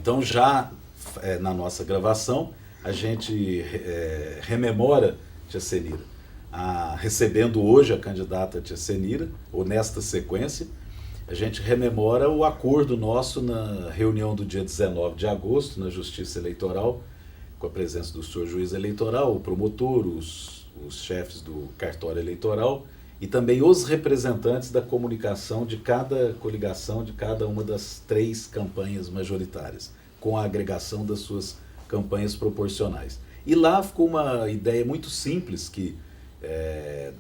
Então já na nossa gravação, a gente rememora Tia Senira, recebendo hoje a candidata Tia Senira, ou nesta sequência, a gente rememora o acordo nosso na reunião do dia 19 de agosto, na Justiça Eleitoral, com a presença do senhor juiz eleitoral, o promotor, os chefes do cartório eleitoral e também os representantes da comunicação de cada coligação, de cada uma das 3 campanhas majoritárias, com a agregação das suas campanhas proporcionais. E lá ficou uma ideia muito simples que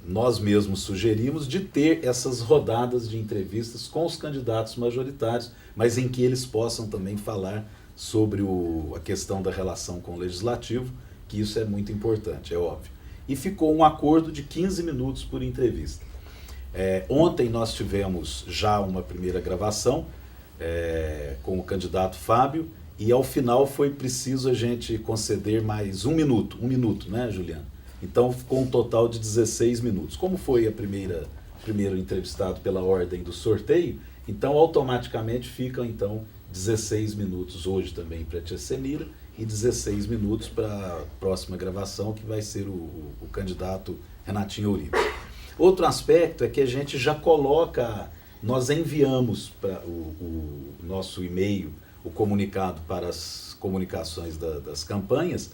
nós mesmos sugerimos de ter essas rodadas de entrevistas com os candidatos majoritários, mas em que eles possam também falar sobre a questão da relação com o legislativo, que isso é muito importante, é óbvio. E ficou um acordo de 15 minutos por entrevista. Ontem nós tivemos já uma primeira gravação com o candidato Fábio, e ao final foi preciso a gente conceder mais um minuto, né, Juliana? Então ficou um total de 16 minutos. Como foi primeiro entrevistado pela ordem do sorteio, então automaticamente ficam então 16 minutos hoje também para a Tia Senira e 16 minutos para a próxima gravação, que vai ser o candidato Renatinho Uribe. Outro aspecto é que a gente já nós enviamos para o nosso e-mail o comunicado para as comunicações das campanhas,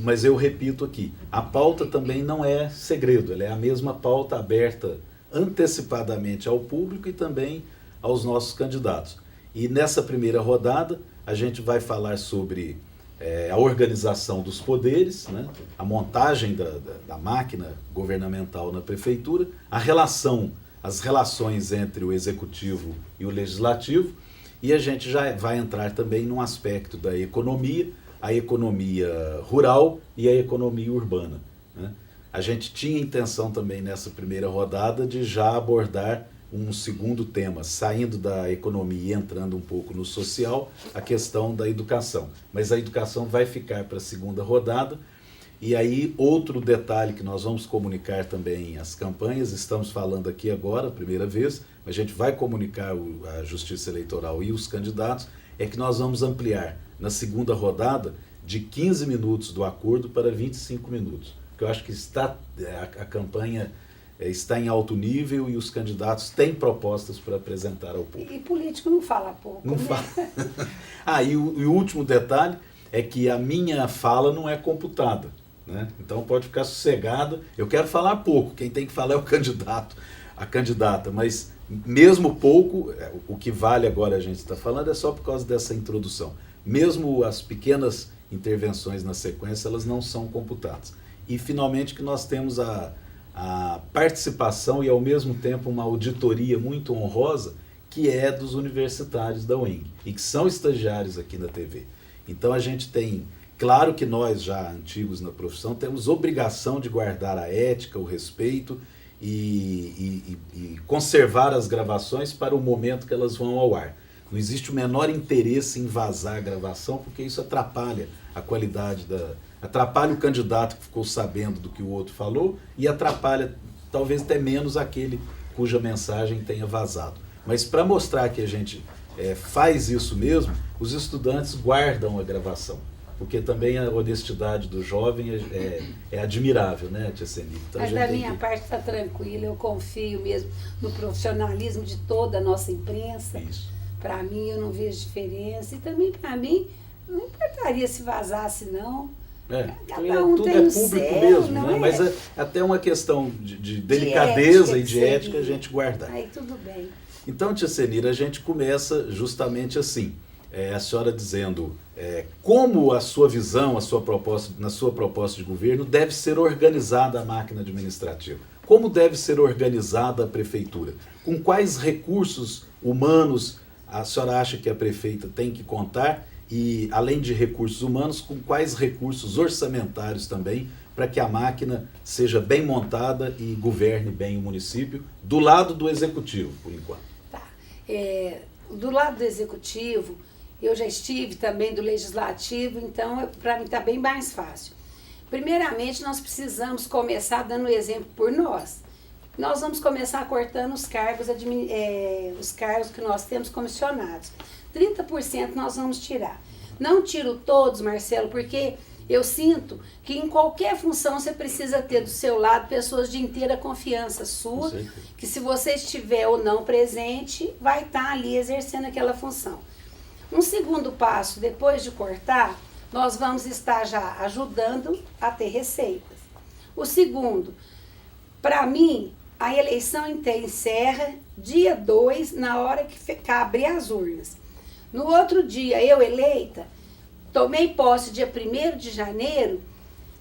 mas eu repito aqui, a pauta também não é segredo, ela é a mesma pauta aberta antecipadamente ao público e também aos nossos candidatos. E nessa primeira rodada a gente vai falar sobre a organização dos poderes, né? A montagem da máquina governamental na prefeitura, as relações entre o executivo e o legislativo, e a gente já vai entrar também num aspecto da economia, a economia rural e a economia urbana, né? A gente tinha intenção também nessa primeira rodada de já abordar um segundo tema, saindo da economia e entrando um pouco no social, a questão da educação. Mas a educação vai ficar para a segunda rodada. E aí, outro detalhe que nós vamos comunicar também às campanhas, estamos falando aqui agora, a primeira vez, mas a gente vai comunicar a Justiça Eleitoral e os candidatos, é que nós vamos ampliar na segunda rodada de 15 minutos do acordo para 25 minutos. Porque eu acho que a campanha está em alto nível e os candidatos têm propostas para apresentar ao público. E político não fala pouco. Não né? fala. E o último detalhe é que a minha fala não é computada, né? Então pode ficar sossegada. Eu quero falar pouco, quem tem que falar é o candidato, a candidata, mas mesmo pouco, o que vale agora a gente está falando é só por causa dessa introdução. Mesmo as pequenas intervenções na sequência, elas não são computadas. E finalmente que nós temos a participação e ao mesmo tempo uma auditoria muito honrosa, que é dos universitários da UENG e que são estagiários aqui na TV. Então a gente tem, claro que nós já antigos na profissão temos obrigação de guardar a ética, o respeito e conservar as gravações para o momento que elas vão ao ar. Não existe o menor interesse em vazar a gravação, porque isso atrapalha a qualidade atrapalha o candidato que ficou sabendo do que o outro falou e atrapalha talvez até menos aquele cuja mensagem tenha vazado. Mas para mostrar que a gente faz isso mesmo, os estudantes guardam a gravação, porque também a honestidade do jovem é admirável, né, Tia Senira? Então, mas da minha parte está tranquila, eu confio mesmo no profissionalismo de toda a nossa imprensa. Isso. Para mim eu não vejo diferença e também para mim não importaria se vazasse não. Cada um tudo tem é o público seu, mesmo, não né? é? Mas é até uma questão de delicadeza e de ética a gente guardar. Aí tudo bem. Então, Tia Senira, a gente começa justamente assim, a senhora dizendo como a sua visão, na sua proposta de governo, deve ser organizada a máquina administrativa. Como deve ser organizada a prefeitura? Com quais recursos humanos a senhora acha que a prefeita tem que contar? E, além de recursos humanos, com quais recursos orçamentários também, para que a máquina seja bem montada e governe bem o município, do lado do executivo, por enquanto. Tá. Do lado do executivo, eu já estive também do legislativo, então para mim está bem mais fácil. Primeiramente, nós precisamos começar dando exemplo por nós. Nós vamos começar cortando os cargos que nós temos comissionados. 30% nós vamos tirar. Não tiro todos, Marcelo, porque eu sinto que em qualquer função você precisa ter do seu lado pessoas de inteira confiança sua, que se você estiver ou não presente, vai estar ali exercendo aquela função. Um segundo passo, depois de cortar, nós vamos estar já ajudando a ter receitas. O segundo, para mim, a eleição encerra dia 2, na hora que abrir as urnas. No outro dia, eu eleita, tomei posse dia 1º de janeiro,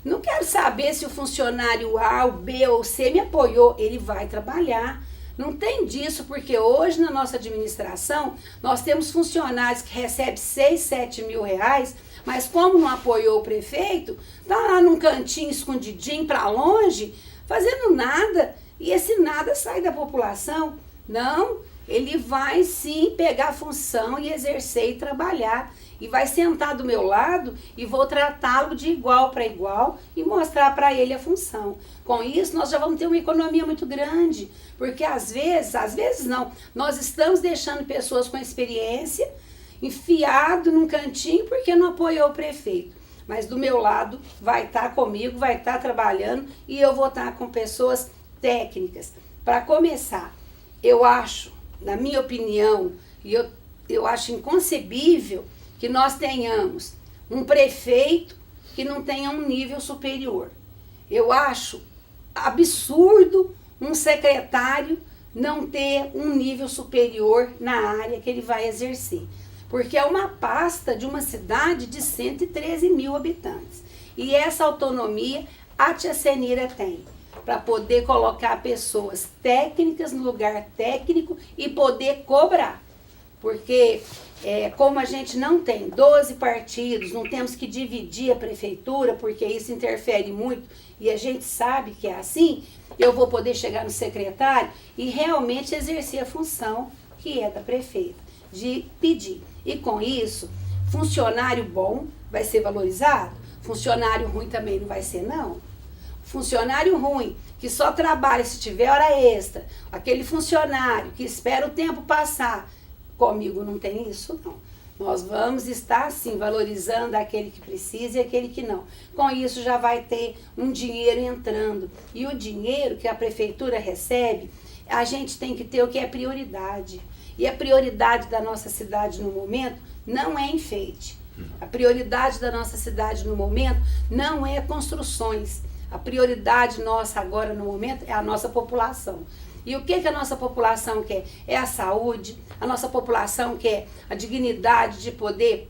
não quero saber se o funcionário A, o B ou o C me apoiou, ele vai trabalhar. Não tem disso, porque hoje na nossa administração, nós temos funcionários que recebem 6, 7 mil reais, mas como não apoiou o prefeito, tá lá num cantinho escondidinho para longe, fazendo nada, e esse nada sai da população. Não, ele vai sim pegar a função e exercer e trabalhar, e vai sentar do meu lado e vou tratá-lo de igual para igual e mostrar para ele a função. Com isso, nós já vamos ter uma economia muito grande, porque às vezes não, nós estamos deixando pessoas com experiência enfiado num cantinho porque não apoiou o prefeito. Mas do meu lado vai estar comigo, vai estar trabalhando e eu vou estar com pessoas técnicas. Para começar, eu acho, na minha opinião, e eu acho inconcebível que nós tenhamos um prefeito que não tenha um nível superior. Eu acho absurdo um secretário não ter um nível superior na área que ele vai exercer. Porque é uma pasta de uma cidade de 113 mil habitantes. E essa autonomia a tia Cenira tem, para poder colocar pessoas técnicas no lugar técnico e poder cobrar. Porque como a gente não tem 12 partidos, não temos que dividir a prefeitura, porque isso interfere muito, e a gente sabe que é assim, eu vou poder chegar no secretário e realmente exercer a função que é da prefeita, de pedir. E com isso, funcionário bom vai ser valorizado, funcionário ruim também não vai ser, não. Funcionário ruim, que só trabalha se tiver hora extra, aquele funcionário que espera o tempo passar, comigo não tem isso, não. Nós vamos estar, sim, valorizando aquele que precisa e aquele que não. Com isso já vai ter um dinheiro entrando. E o dinheiro que a prefeitura recebe, a gente tem que ter o que é prioridade. E a prioridade da nossa cidade no momento não é enfeite. A prioridade da nossa cidade no momento não é construções. A prioridade nossa agora no momento é a nossa população. E o que a nossa população quer? É a saúde, a nossa população quer a dignidade de poder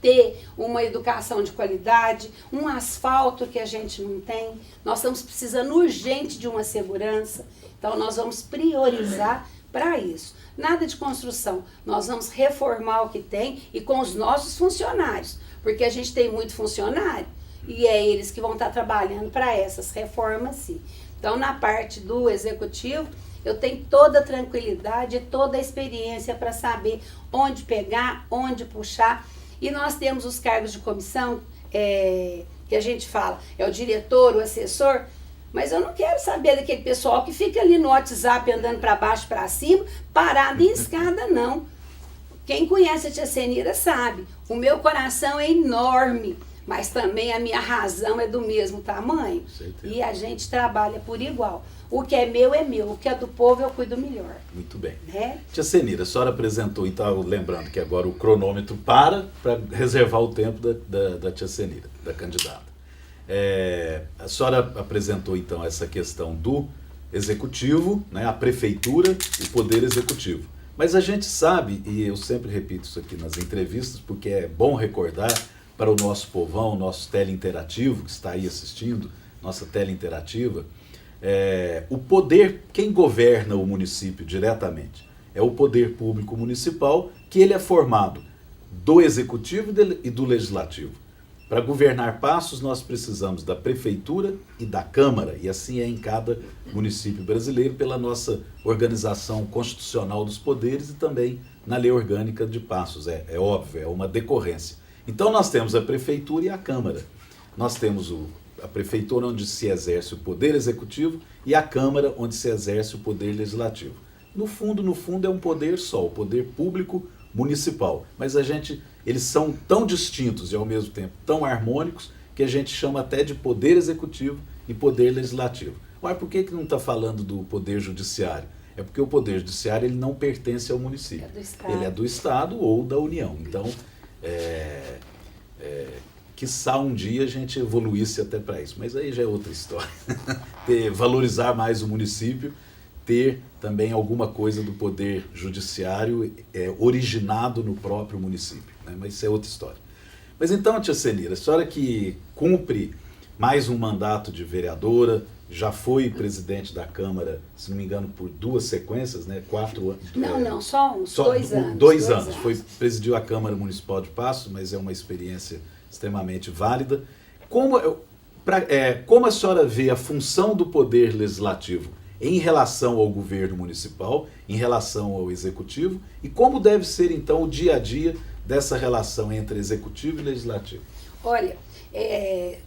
ter uma educação de qualidade, um asfalto que a gente não tem. Nós estamos precisando urgente de uma segurança, então nós vamos priorizar para isso. Nada de construção, nós vamos reformar o que tem e com os nossos funcionários, porque a gente tem muito funcionário e é eles que vão estar trabalhando para essas reformas, sim. Então, na parte do executivo, eu tenho toda a tranquilidade e toda a experiência para saber onde pegar, onde puxar. E nós temos os cargos de comissão, que a gente fala, é o diretor, o assessor, mas eu não quero saber daquele pessoal que fica ali no WhatsApp andando para baixo, para cima, parado em escada, não. Quem conhece a tia Cenira sabe, o meu coração é enorme, mas também a minha razão é do mesmo tamanho. E a gente trabalha por igual. O que é meu, o que é do povo eu cuido melhor. Muito bem. Né? Tia Cenira, a senhora apresentou, então, lembrando que agora o cronômetro para reservar o tempo da tia Cenira, da candidata. A senhora apresentou, então, essa questão do executivo, né, a prefeitura, o poder executivo. Mas a gente sabe, e eu sempre repito isso aqui nas entrevistas, porque é bom recordar para o nosso povão, nosso teleinterativo que está aí assistindo, nossa teleinterativa, o poder, quem governa o município diretamente é o poder público municipal, que ele é formado do executivo e do legislativo. Para governar Passos, nós precisamos da prefeitura e da Câmara, e assim é em cada município brasileiro, pela nossa organização constitucional dos poderes e também na lei orgânica de Passos, é óbvio, é uma decorrência. Então nós temos a prefeitura e a Câmara. Nós temos a prefeitura onde se exerce o poder executivo e a Câmara onde se exerce o poder legislativo. No fundo é um poder só, o poder público municipal. Mas a gente eles são tão distintos e ao mesmo tempo tão harmônicos que a gente chama até de poder executivo e poder legislativo. Mas por que não está falando do poder judiciário? É porque o poder judiciário ele não pertence ao município. Ele é do Estado ou da União. Então, quiçá um dia a gente evoluísse até para isso. Mas aí já é outra história. Valorizar mais o município, ter também alguma coisa do poder judiciário originado no próprio município, né? Mas isso é outra história. Mas então, tia Cenira, a senhora que cumpre mais um mandato de vereadora, já foi presidente da Câmara, se não me engano, por 2 sequências, né? 4 anos. Não, só 2 anos. 2 anos. Presidiu a Câmara Municipal de Passos, mas é uma experiência extremamente válida. Como a senhora vê a função do Poder Legislativo em relação ao governo municipal, em relação ao executivo, e como deve ser, então, o dia a dia dessa relação entre executivo e legislativo? Olha,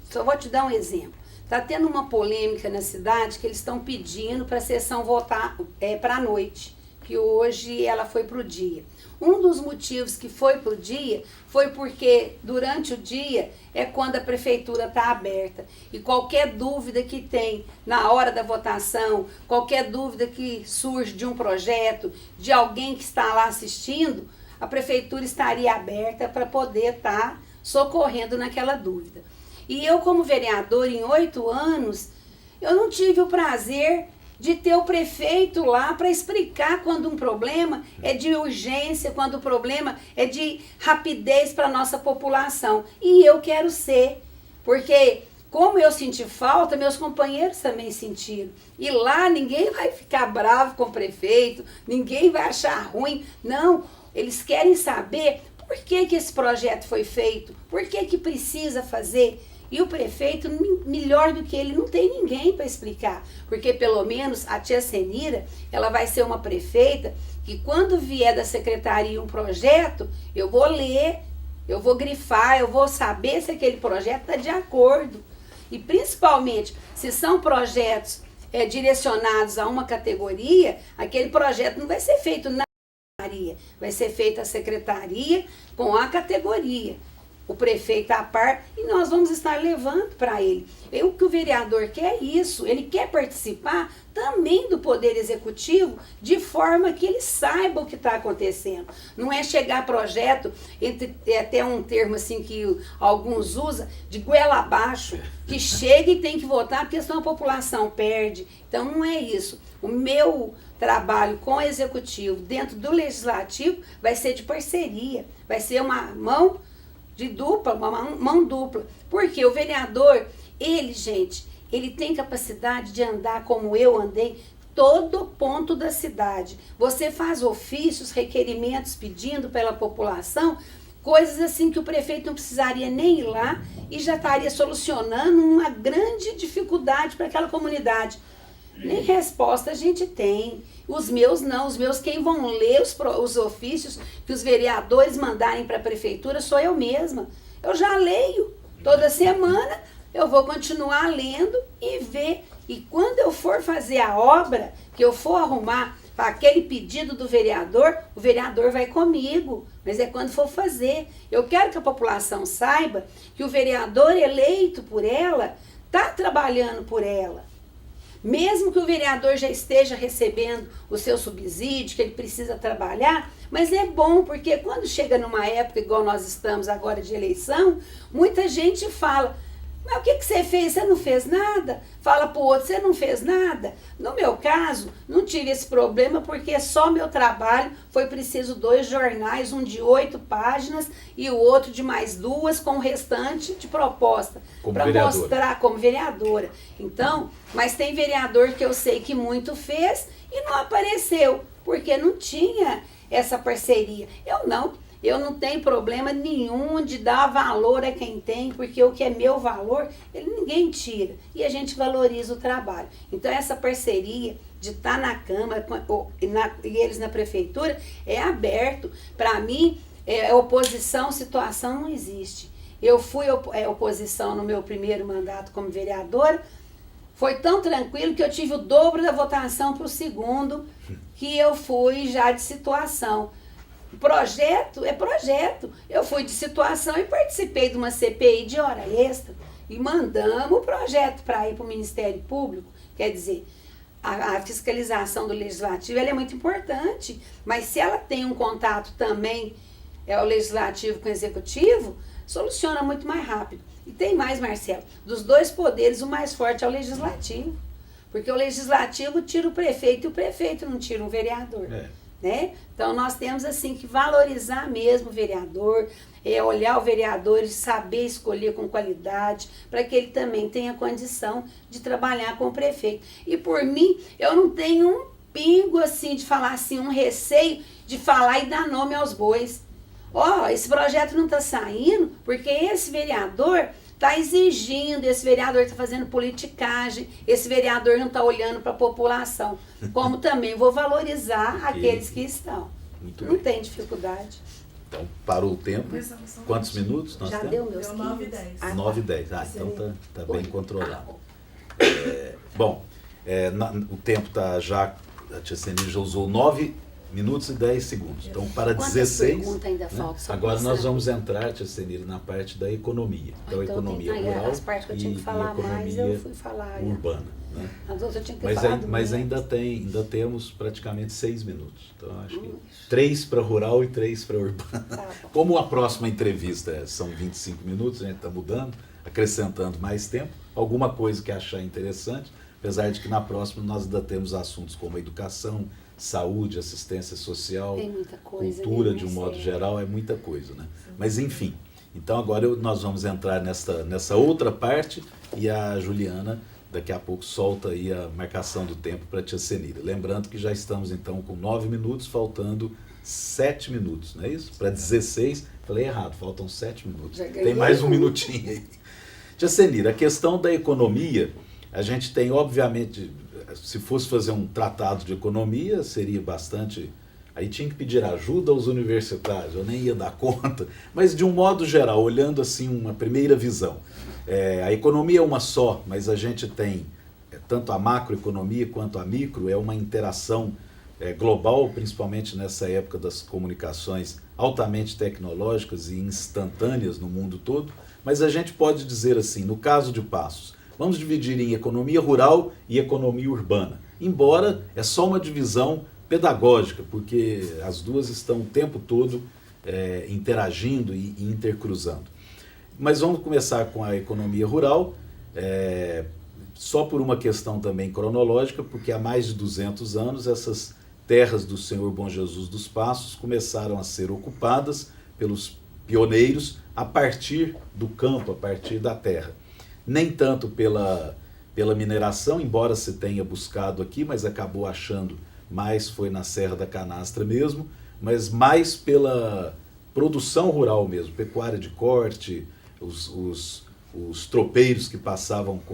só vou te dar um exemplo. Está tendo uma polêmica na cidade que eles estão pedindo para a sessão votar para a noite, que hoje ela foi para o dia. Um dos motivos que foi para o dia foi porque durante o dia é quando a prefeitura está aberta. E qualquer dúvida que tem na hora da votação, qualquer dúvida que surge de um projeto, de alguém que está lá assistindo, a prefeitura estaria aberta para poder estar socorrendo naquela dúvida. E eu, como vereador, em 8 anos, eu não tive o prazer de ter o prefeito lá para explicar quando um problema é de urgência, quando o problema é de rapidez para a nossa população. E eu quero ser, porque como eu senti falta, meus companheiros também sentiram. E lá ninguém vai ficar bravo com o prefeito, ninguém vai achar ruim. Não, eles querem saber por que esse projeto foi feito, por que precisa fazer. E o prefeito, melhor do que ele, não tem ninguém para explicar. Porque pelo menos a tia Cenira, ela vai ser uma prefeita que quando vier da secretaria um projeto, eu vou ler, eu vou grifar, eu vou saber se aquele projeto está de acordo. E principalmente, se são projetos direcionados a uma categoria, aquele projeto não vai ser feito na secretaria, vai ser feita a secretaria com a categoria. O prefeito à par, e nós vamos estar levando para ele. O que o vereador quer é isso, ele quer participar também do Poder Executivo, de forma que ele saiba o que está acontecendo. Não é chegar projeto, até um termo assim que alguns usam, de goela abaixo, que chega e tem que votar, porque senão a população perde. Então não é isso. O meu trabalho com o Executivo, dentro do Legislativo, vai ser de parceria, vai ser uma mão de dupla, uma mão dupla. Porque o vereador, ele tem capacidade de andar como eu andei, todo ponto da cidade. Você faz ofícios, requerimentos pedindo pela população, coisas assim que o prefeito não precisaria nem ir lá e já estaria solucionando uma grande dificuldade para aquela comunidade. Nem resposta a gente tem. Os meus não, os meus quem vão ler os ofícios que os vereadores mandarem para a prefeitura sou eu mesma. Eu já leio, toda semana eu vou continuar lendo e ver. E quando eu for fazer a obra, que eu for arrumar para aquele pedido do vereador, o vereador vai comigo, mas é quando for fazer. Eu quero que a população saiba que o vereador eleito por ela está trabalhando por ela. Mesmo que o vereador já esteja recebendo o seu subsídio, que ele precisa trabalhar, mas é bom, porque quando chega numa época igual nós estamos agora de eleição, muita gente fala, mas o que você fez? Você não fez nada? Fala para o outro, você não fez nada? No meu caso, não tive esse problema, porque só meu trabalho foi preciso 2 jornais, um de 8 páginas e o outro de mais 2, com o restante de proposta, para mostrar como vereadora. Então, mas tem vereador que eu sei que muito fez e não apareceu, porque não tinha essa parceria. Eu não tenho problema nenhum de dar valor a quem tem, porque o que é meu valor, ninguém tira. E a gente valoriza o trabalho. Então, essa parceria de estar na Câmara e eles na Prefeitura é aberto. Para mim, oposição, situação não existe. Eu fui oposição no meu primeiro mandato como vereadora. Foi tão tranquilo que eu tive o dobro da votação para o segundo, que eu fui já de situação. Projeto é projeto. Eu fui de situação e participei de uma CPI de hora extra e mandamos o projeto para ir para o Ministério Público. Quer dizer, a fiscalização do Legislativo ela é muito importante, mas se ela tem um contato também, o Legislativo com o Executivo, soluciona muito mais rápido. E tem mais, Marcelo, dos dois poderes, o mais forte é o Legislativo. Porque o Legislativo tira o prefeito e o prefeito não tira um vereador. Né? Então nós temos assim que valorizar mesmo o vereador, olhar o vereador e saber escolher com qualidade, para que ele também tenha condição de trabalhar com o prefeito. E por mim, eu não tenho um pingo assim de falar assim, um receio de falar e dar nome aos bois. Esse projeto não está saindo porque esse vereador está exigindo, esse vereador está fazendo politicagem, esse vereador não está olhando para a população. Como também vou valorizar aqueles que estão. Não tem dificuldade. Então, parou o tempo. Quantos minutos nós já temos? Deu meus 9 e 10. 9 e 10. Então tá bem controlado. Bom, o tempo está já, a tia Senir já usou 9 minutos e 10 segundos. Então, para quantas 16. Perguntas ainda faltam? Agora nós vamos entrar, tia Senir, na parte da economia. Então, a economia rural as partes que eu tinha que falar mais, eu fui falar. Urbana. Né? As outras eu tinha que falar. Mas ainda temos praticamente 6 minutos. Então, acho que 3 para rural e 3 para urbana. Tá. Como a próxima entrevista são 25 minutos, a gente está mudando, acrescentando mais tempo, alguma coisa que achar interessante, apesar de que na próxima nós ainda temos assuntos como educação, saúde, assistência social, coisa, cultura de um modo geral, é muita coisa, né? Mas enfim, então agora nós vamos entrar nessa outra parte e a Juliana daqui a pouco solta aí a marcação do tempo para a tia Senira. Lembrando que já estamos então com 9 minutos, faltando 7 minutos, não é isso? Para 16, falei errado, faltam 7 minutos. Tem mais um minutinho aí. Tia Senira, a questão da economia, a gente tem obviamente, se fosse fazer um tratado de economia, seria bastante... Aí tinha que pedir ajuda aos universitários, eu nem ia dar conta. Mas, de um modo geral, olhando assim uma primeira visão, a economia é uma só, mas a gente tem tanto a macroeconomia quanto a micro, é uma interação global, principalmente nessa época das comunicações altamente tecnológicas e instantâneas no mundo todo. Mas a gente pode dizer assim, no caso de Passos, vamos dividir em economia rural e economia urbana. Embora é só uma divisão pedagógica, porque as duas estão o tempo todo interagindo e intercruzando. Mas vamos começar com a economia rural, só por uma questão também cronológica, porque há mais de 200 anos essas terras do Senhor Bom Jesus dos Passos começaram a ser ocupadas pelos pioneiros a partir do campo, a partir da terra. Nem tanto pela mineração, embora se tenha buscado aqui, mas acabou achando mais, foi na Serra da Canastra mesmo, mas mais pela produção rural mesmo, pecuária de corte, os tropeiros que passavam com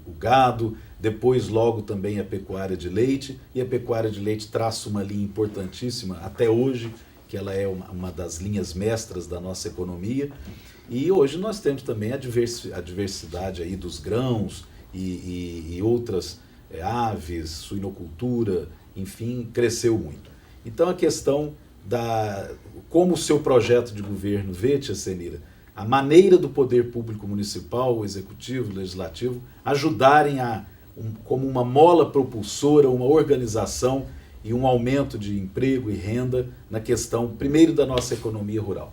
o gado, depois logo também a pecuária de leite, e a pecuária de leite traça uma linha importantíssima até hoje, que ela é uma das linhas mestras da nossa economia. E hoje nós temos também a diversidade aí dos grãos e outras aves, suinocultura, enfim, cresceu muito. Então a questão como o seu projeto de governo vê, tia Senira, a maneira do poder público municipal, o executivo, o legislativo, ajudarem como uma mola propulsora, uma organização e um aumento de emprego e renda na questão, primeiro, da nossa economia rural.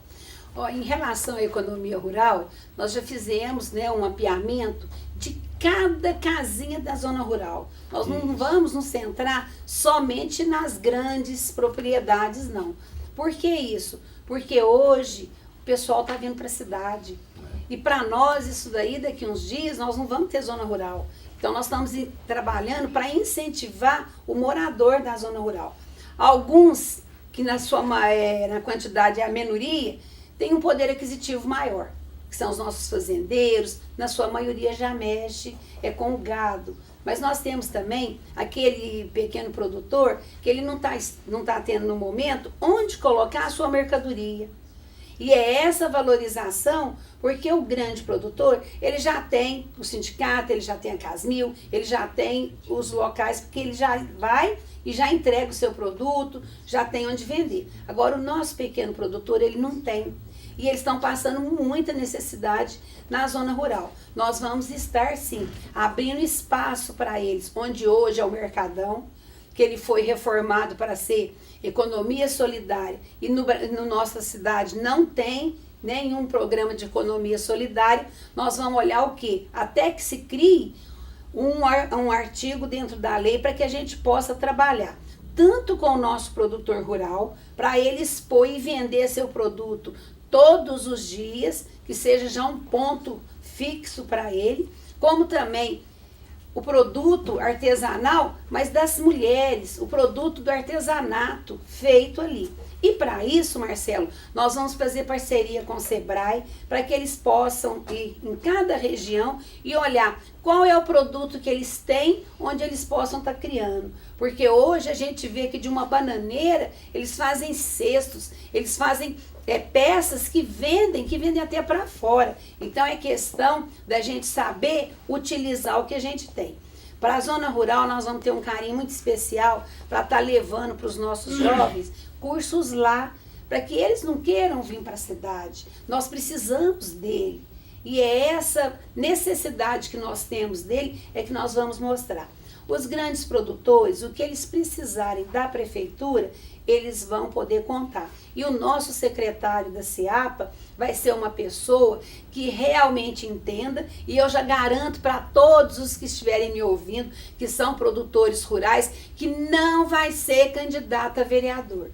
Em relação à economia rural, nós já fizemos um mapeamento de cada casinha da zona rural. Nós não vamos nos centrar somente nas grandes propriedades, não. Por que isso? Porque hoje o pessoal está vindo para a cidade. E para nós, isso daí, daqui uns dias, nós não vamos ter zona rural. Então, nós estamos trabalhando para incentivar o morador da zona rural. Alguns, que na quantidade é a minoria, têm um poder aquisitivo maior, que são os nossos fazendeiros, na sua maioria já mexe com o gado. Mas nós temos também aquele pequeno produtor que ele não tá tendo no momento onde colocar a sua mercadoria. E é essa valorização, porque o grande produtor, ele já tem o sindicato, ele já tem a Casmil, ele já tem os locais, porque ele já vai e já entrega o seu produto, já tem onde vender. Agora, o nosso pequeno produtor, ele não tem. E eles estão passando muita necessidade na zona rural. Nós vamos estar, sim, abrindo espaço para eles, onde hoje é o Mercadão, que ele foi reformado para ser economia solidária, e no nossa cidade não tem nenhum programa de economia solidária. Nós vamos olhar o quê? Até que se crie um artigo dentro da lei para que a gente possa trabalhar tanto com o nosso produtor rural, para ele expor e vender seu produto todos os dias, que seja já um ponto fixo para ele, como também o produto artesanal, mas das mulheres, o produto do artesanato feito ali. E para isso, Marcelo, nós vamos fazer parceria com o Sebrae, para que eles possam ir em cada região e olhar qual é o produto que eles têm, onde eles possam estar criando. Porque hoje a gente vê que de uma bananeira, eles fazem cestos, eles fazem peças que vendem até para fora. Então é questão da gente saber utilizar o que a gente tem. Para a zona rural, nós vamos ter um carinho muito especial para estar levando para os nossos jovens cursos lá, para que eles não queiram vir para a cidade. Nós precisamos dele. E é essa necessidade que nós temos dele é que nós vamos mostrar. Os grandes produtores, o que eles precisarem da prefeitura, eles vão poder contar. E o nosso secretário da SEAPA vai ser uma pessoa que realmente entenda, e eu já garanto para todos os que estiverem me ouvindo, que são produtores rurais, que não vai ser candidato a vereador.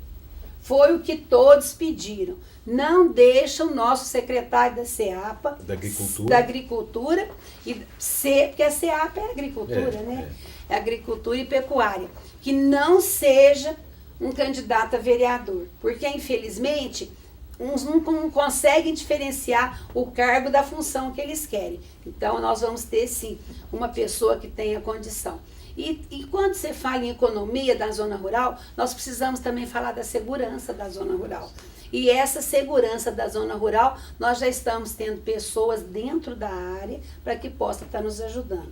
Foi o que todos pediram. Não deixa o nosso secretário da SEAPA, da Agricultura, porque a SEAPA é agricultura, né? É agricultura e pecuária. Que não seja um candidato a vereador. Porque, infelizmente, uns não conseguem diferenciar o cargo da função que eles querem. Então, nós vamos ter, sim, uma pessoa que tenha condição. E quando você fala em economia da zona rural, nós precisamos também falar da segurança da zona rural. E essa segurança da zona rural, nós já estamos tendo pessoas dentro da área para que possa estar nos ajudando.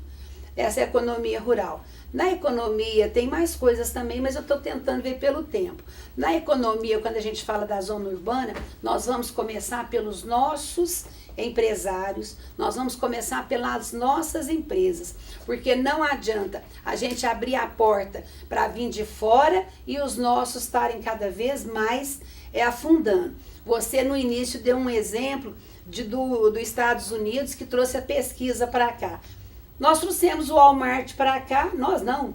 Essa é a economia rural. Na economia tem mais coisas também, mas eu estou tentando ver pelo tempo. Na economia, quando a gente fala da zona urbana, nós vamos começar pelos nossos empresários, nós vamos começar pelas nossas empresas, porque não adianta a gente abrir a porta para vir de fora e os nossos estarem cada vez mais afundando. Você no início deu um exemplo dos Estados Unidos que trouxe a pesquisa para cá. Nós trouxemos o Walmart para cá,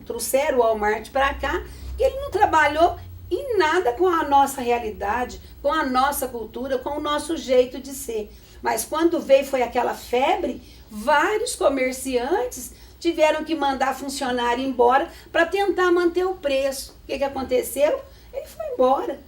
trouxeram o Walmart para cá, e ele não trabalhou em nada com a nossa realidade, com a nossa cultura, com o nosso jeito de ser. Mas quando veio, foi aquela febre, vários comerciantes tiveram que mandar funcionário embora para tentar manter o preço. O que aconteceu? Ele foi embora.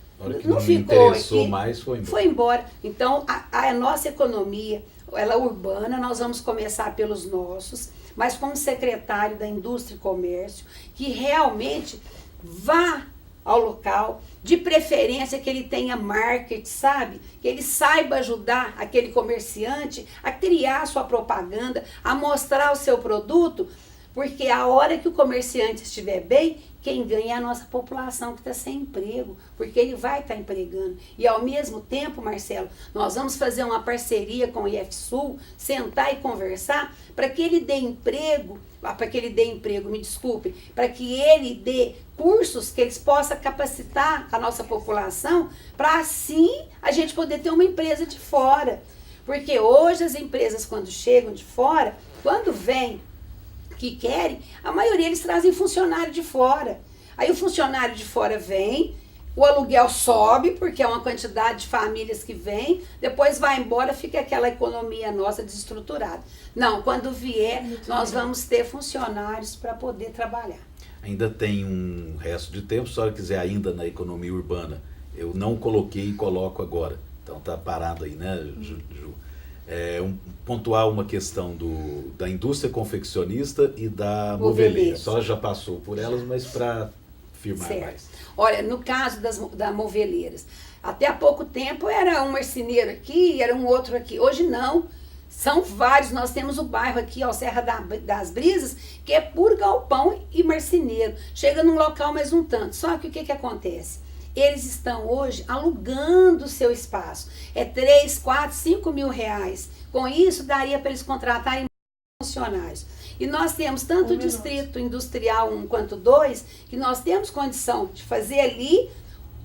Não ficou aqui, mais, foi embora. Foi embora. Então, a nossa economia, ela é urbana, nós vamos começar pelos nossos, mas com o secretário da Indústria e Comércio, que realmente vá ao local, de preferência que ele tenha marketing, sabe? Que ele saiba ajudar aquele comerciante a criar a sua propaganda, a mostrar o seu produto, porque a hora que o comerciante estiver bem, quem ganha é a nossa população que está sem emprego, porque ele vai estar empregando. E ao mesmo tempo, Marcelo, nós vamos fazer uma parceria com o IFSul, sentar e conversar, para que ele dê emprego, para que ele dê cursos que eles possam capacitar a nossa população, para assim a gente poder ter uma empresa de fora. Porque hoje as empresas, quando chegam de fora, quando vêm que querem, a maioria eles trazem funcionário de fora. Aí o funcionário de fora vem, o aluguel sobe, porque é uma quantidade de famílias que vem, depois vai embora, fica aquela economia nossa desestruturada. Não, quando vier, nós vamos ter funcionários para poder trabalhar. Ainda tem um resto de tempo, se a senhora quiser ainda na economia urbana, eu não coloquei e coloco agora. Então tá parado aí, né, Ju? Pontuar uma questão da indústria confeccionista e da moveleira. A senhora já passou por elas, mas para firmar certo. mais. Olha, no caso das moveleiras, até há pouco tempo era um marceneiro aqui, era um outro aqui. Hoje não, são vários. Nós temos o bairro aqui, ó, Serra das Brisas, que é puro galpão e marceneiro. Chega num local mais um tanto. Só que o que acontece? Eles estão hoje alugando o seu espaço. É 3, 4, 5 mil reais. Com isso, daria para eles contratarem funcionários. E nós temos tanto o distrito industrial 1 quanto 2, que nós temos condição de fazer ali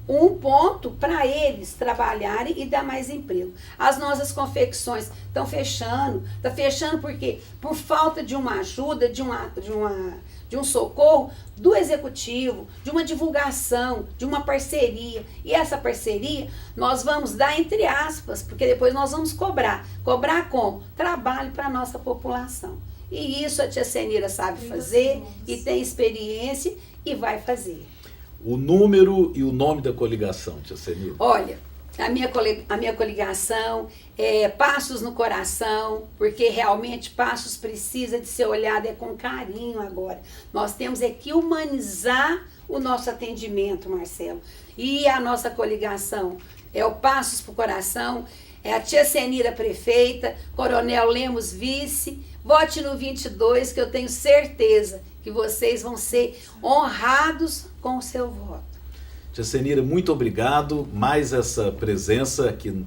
um ponto para eles trabalharem e dar mais emprego. As nossas confecções estão fechando. Está fechando por quê? Por falta de uma ajuda, de um socorro do executivo, de uma divulgação, de uma parceria. E essa parceria nós vamos dar entre aspas, porque depois nós vamos cobrar. Cobrar como? Trabalho para a nossa população. E isso a tia Senira sabe fazer e tem experiência e vai fazer. O número e o nome da coligação, tia Senira? Olha, a minha coligação é Passos no Coração, porque realmente Passos precisa de ser olhado com carinho agora. Nós temos que humanizar o nosso atendimento, Marcelo. E a nossa coligação é o Passos pro Coração, é a tia Senira prefeita, Coronel Lemos vice. Vote no 22, que eu tenho certeza que vocês vão ser honrados com o seu voto. Tia Senira, muito obrigado. Mais essa presença aqui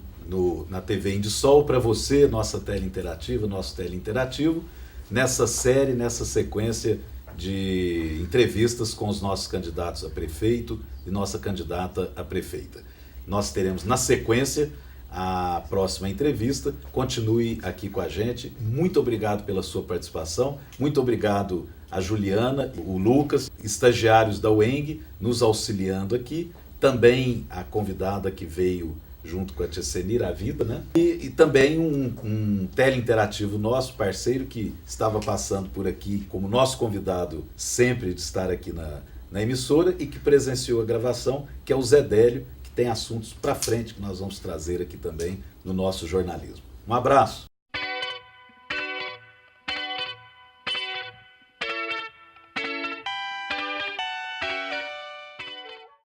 na TV Indisol para você, nossa tela interativa, nosso tele interativo, nessa série, nessa sequência de entrevistas com os nossos candidatos a prefeito e nossa candidata a prefeita. Nós teremos na sequência a próxima entrevista. Continue aqui com a gente. Muito obrigado pela sua participação. Muito obrigado a Juliana, o Lucas, estagiários da UENG, nos auxiliando aqui. Também a convidada que veio junto com a tia Senira, a Vida, né? E também um teleinterativo nosso, parceiro, que estava passando por aqui como nosso convidado sempre de estar aqui na emissora e que presenciou a gravação, que é o Zé Délio, tem assuntos para frente que nós vamos trazer aqui também no nosso jornalismo. Um abraço!